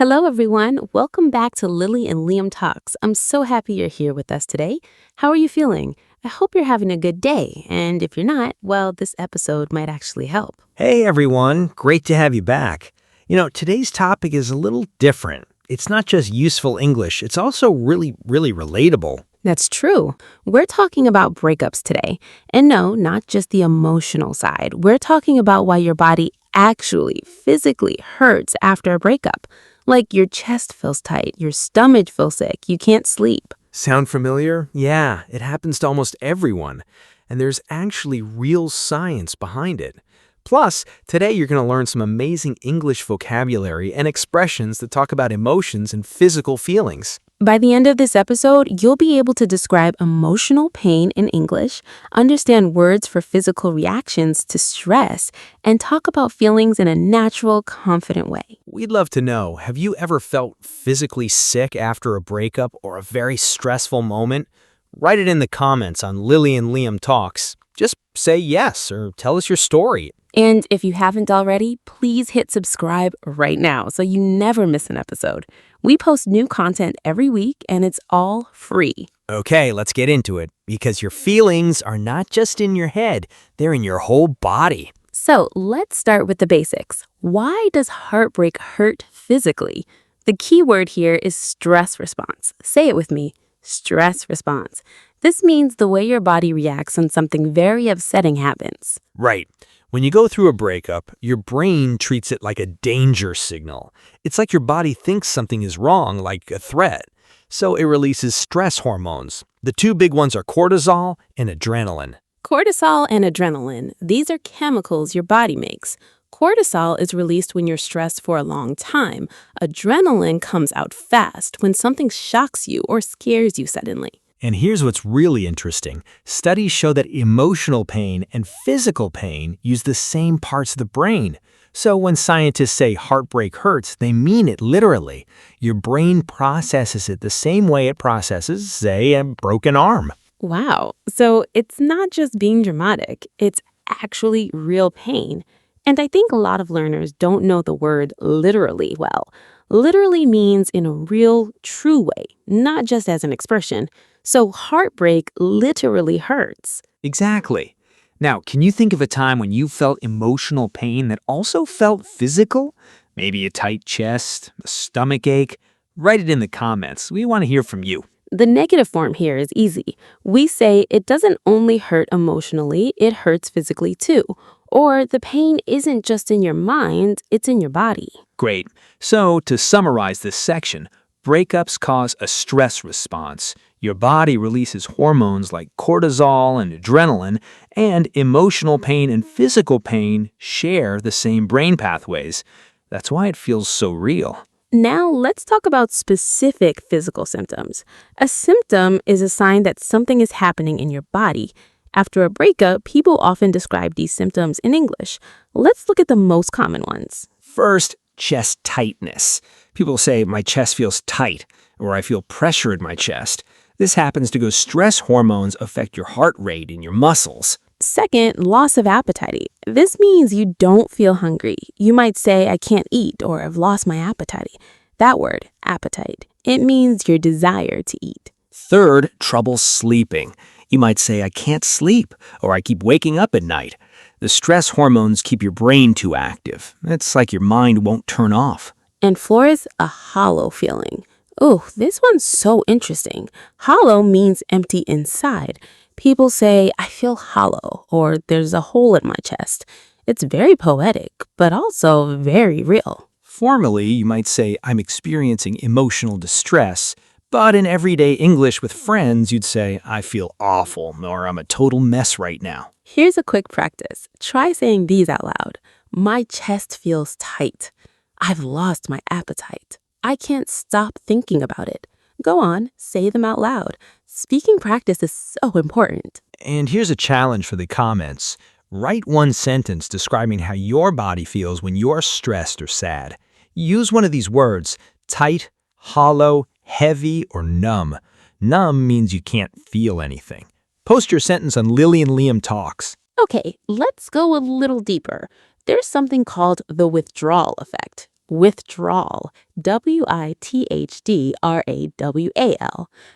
Hello, everyone. Welcome back to Lily and Liam Talks. I'm so happy you're here with us today. How are you feeling? I hope you're having a good day. And if you're not, well, this episode might actually help. Hey everyone, great to have you back. Today's topic is a little different. It's not just useful English, it's also really relatable. That's true. We're talking about breakups today. And no, not just the emotional side. We're talking about why your body actually physically hurts after a breakup. Like your chest feels tight, your stomach feels sick, you can't sleep. Sound familiar? Yeah, it happens to almost everyone. And there's actually real science behind it. Plus, today you're going to learn some amazing English vocabulary and expressions that talk about emotions and physical feelings. By the end of this episode, you'll be able to describe emotional pain in English, understand words for physical reactions to stress, and talk about feelings in a natural, confident way. We'd love to know, have you ever felt physically sick after a breakup or a very stressful moment? Write it in the comments on Lily and Liam Talks. Just say yes or tell us your story. And if you haven't already, please hit subscribe right now so you never miss an episode. We post new content every week and it's all free. Okay, let's get into it, because your feelings are not just in your head, they're in your whole body. So let's start with the basics. Why does heartbreak hurt physically? The key word here is stress response. Say it with me, stress response. This means the way your body reacts when something very upsetting happens. Right. When you go through a breakup, your brain treats it like a danger signal. It's like your body thinks something is wrong, like a threat. So it releases stress hormones. The two big ones are cortisol and adrenaline. Cortisol and adrenaline, these are chemicals your body makes. Cortisol is released when you're stressed for a long time. Adrenaline comes out fast when something shocks you or scares you suddenly. And here's what's really interesting. Studies show that emotional pain and physical pain use the same parts of the brain. So when scientists say heartbreak hurts, they mean it literally. Your brain processes it the same way it processes, say, a broken arm. Wow. So it's not just being dramatic, it's actually real pain. And I think a lot of learners don't know the word literally well. Literally means in a real, true way, not just as an expression. So heartbreak literally hurts. Exactly. Now, can you think of a time when you felt emotional pain that also felt physical? Maybe a tight chest, a stomach ache? Write it in the comments. We want to hear from you. The negative form here is easy. We say it doesn't only hurt emotionally, it hurts physically too. Or the pain isn't just in your mind, it's in your body. Great. So, to summarize this section, breakups cause a stress response. Your body releases hormones like cortisol and adrenaline, and emotional pain and physical pain share the same brain pathways. That's why it feels so real. Now let's talk about specific physical symptoms. A symptom is a sign that something is happening in your body. After a breakup, people often describe these symptoms in English. Let's look at the most common ones. First, chest tightness. People say, my chest feels tight, or I feel pressure in my chest. This happens because stress hormones affect your heart rate and your muscles. Second, loss of appetite. This means you don't feel hungry. You might say, I can't eat, or I've lost my appetite. That word, appetite, it means your desire to eat. Third, trouble sleeping. You might say, I can't sleep, or I keep waking up at night. The stress hormones keep your brain too active. It's like your mind won't turn off. And fourth, a hollow feeling. Oh, this one's so interesting. Hollow means empty inside. People say, I feel hollow, or there's a hole in my chest. It's very poetic, but also very real. Formally, you might say, I'm experiencing emotional distress. But in everyday English with friends, you'd say, I feel awful, or I'm a total mess right now. Here's a quick practice. Try saying these out loud. My chest feels tight. I've lost my appetite. I can't stop thinking about it. Go on, say them out loud. Speaking practice is so important. And here's a challenge for the comments. Write one sentence describing how your body feels when you're stressed or sad. Use one of these words, tight, hollow, heavy, or numb. Numb means you can't feel anything. Post your sentence on Lily and Liam Talks. Okay, let's go a little deeper. There's something called the withdrawal effect. withdrawal, withdrawal.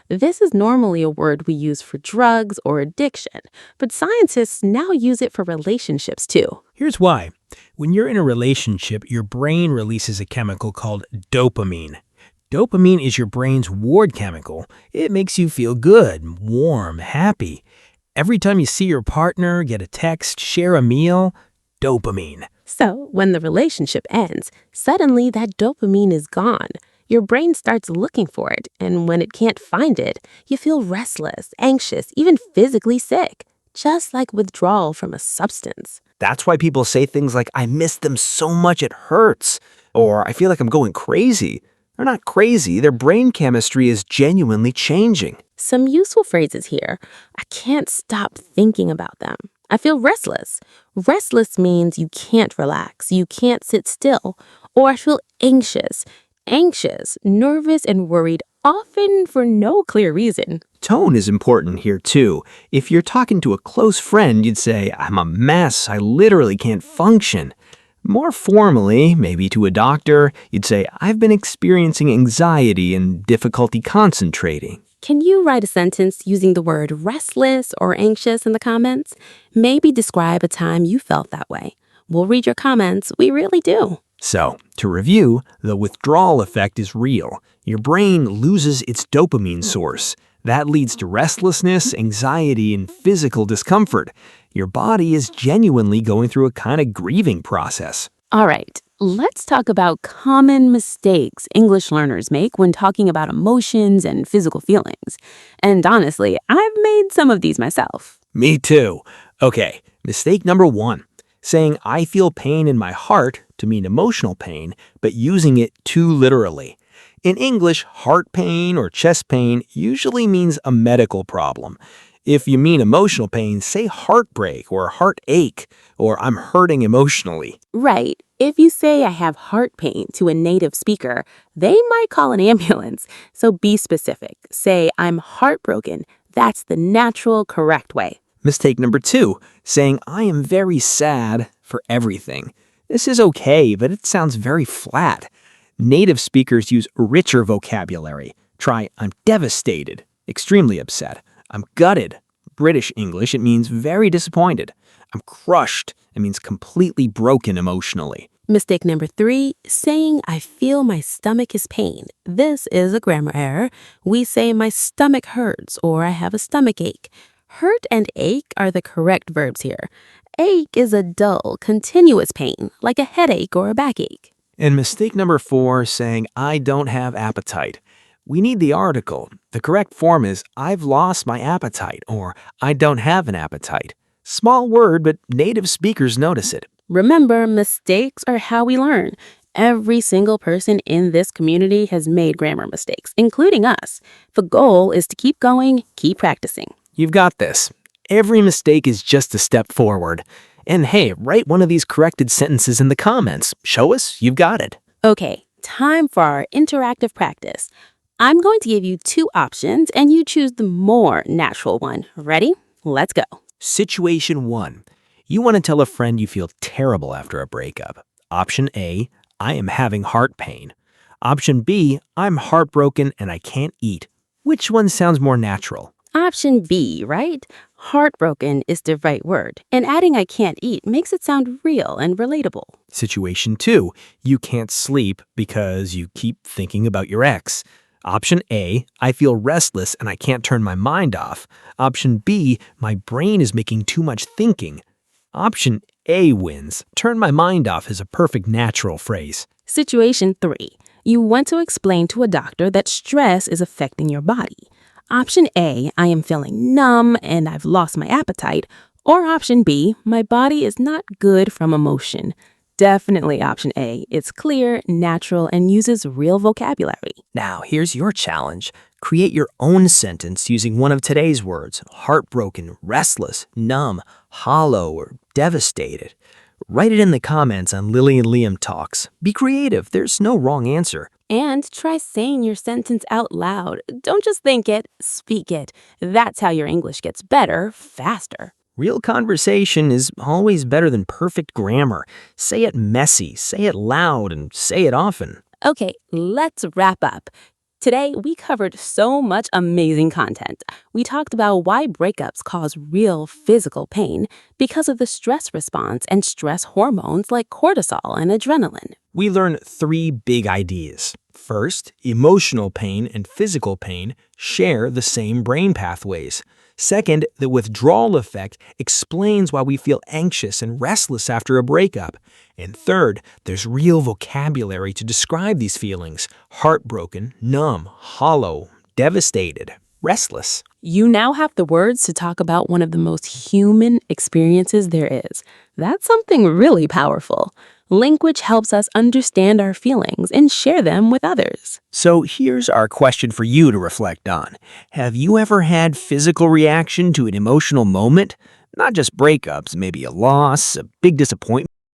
This is normally a word we use for drugs or addiction, but scientists now use it for relationships too. Here's why. When you're in a relationship, your brain releases a chemical called dopamine. Dopamine is your brain's reward chemical. It makes you feel good, warm, happy. Every time you see your partner, get a text, share a meal, dopamine. So, when the relationship ends, suddenly that dopamine is gone. Your brain starts looking for it, and when it can't find it, you feel restless, anxious, even physically sick, just like withdrawal from a substance. That's why people say things like, I miss them so much it hurts, or I feel like I'm going crazy. They're not crazy, their brain chemistry is genuinely changing. Some useful phrases here. I can't stop thinking about them. I feel restless. Restless means you can't relax, you can't sit still. Or I feel anxious. Anxious, nervous, and worried, often for no clear reason. Tone is important here too. If you're talking to a close friend, you'd say, I'm a mess, I literally can't function. More formally, maybe to a doctor, you'd say, I've been experiencing anxiety and difficulty concentrating. Can you write a sentence using the word restless or anxious in the comments? Maybe describe a time you felt that way. We'll read your comments. We really do. So, to review, the withdrawal effect is real. Your brain loses its dopamine source. That leads to restlessness, anxiety, and physical discomfort. Your body is genuinely going through a kind of grieving process. All right, let's talk about common mistakes English learners make when talking about emotions and physical feelings. And honestly, I've made some of these myself. Me too. Okay, mistake number 1. Saying I feel pain in my heart to mean emotional pain, but using it too literally. In English, heart pain or chest pain usually means a medical problem. If you mean emotional pain, say heartbreak or heartache, or I'm hurting emotionally. Right. If you say I have heart pain to a native speaker, they might call an ambulance. So be specific. Say I'm heartbroken. That's the natural, correct way. Mistake number 2, saying I am very sad for everything. This is okay, but it sounds very flat. Native speakers use richer vocabulary. Try I'm devastated, extremely upset. I'm gutted. British English, it means very disappointed. I'm crushed. It means completely broken emotionally. Mistake number 3, saying I feel my stomach is pain. This is a grammar error. We say my stomach hurts or I have a stomach ache. Hurt and ache are the correct verbs here. Ache is a dull, continuous pain, like a headache or a backache. And mistake number 4, saying I don't have appetite. We need the article. The correct form is I've lost my appetite or I don't have an appetite. Small word, but native speakers notice it. Remember, mistakes are how we learn. Every single person in this community has made grammar mistakes, including us. The goal is to keep going, keep practicing. You've got this. Every mistake is just a step forward. And hey, write one of these corrected sentences in the comments. Show us you've got it. Okay, time for our interactive practice. I'm going to give you 2 options and you choose the more natural one. Ready? Let's go. Situation 1. You want to tell a friend you feel terrible after a breakup. Option A, I am having heart pain. Option B, I'm heartbroken and I can't eat. Which one sounds more natural? Option B, right? Heartbroken is the right word, and adding I can't eat makes it sound real and relatable. Situation 2, you can't sleep because you keep thinking about your ex. Option A, I feel restless and I can't turn my mind off. Option B, my brain is making too much thinking. Option A wins. Turn my mind off is a perfect natural phrase. Situation 3, you want to explain to a doctor that stress is affecting your body. Option A, I am feeling numb and I've lost my appetite. Or option B, my body is not good from emotion. Definitely option A. It's clear, natural, and uses real vocabulary. Now, here's your challenge. Create your own sentence using one of today's words, heartbroken, restless, numb, hollow, or devastated. Write it in the comments on Lily and Liam Talks. Be creative. There's no wrong answer. And try saying your sentence out loud. Don't just think it, speak it. That's how your English gets better, faster. Real conversation is always better than perfect grammar. Say it messy, say it loud, and say it often. Okay, let's wrap up. Today, we covered so much amazing content. We talked about why breakups cause real physical pain because of the stress response and stress hormones like cortisol and adrenaline. We learn 3 big ideas. First, emotional pain and physical pain share the same brain pathways. Second, the withdrawal effect explains why we feel anxious and restless after a breakup. And third, there's real vocabulary to describe these feelings: heartbroken, numb, hollow, devastated, restless. You now have the words to talk about one of the most human experiences there is. That's something really powerful. Language helps us understand our feelings and share them with others. So here's our question for you to reflect on. Have you ever had physical reaction to an emotional moment? Not just breakups, maybe a loss, a big disappointment.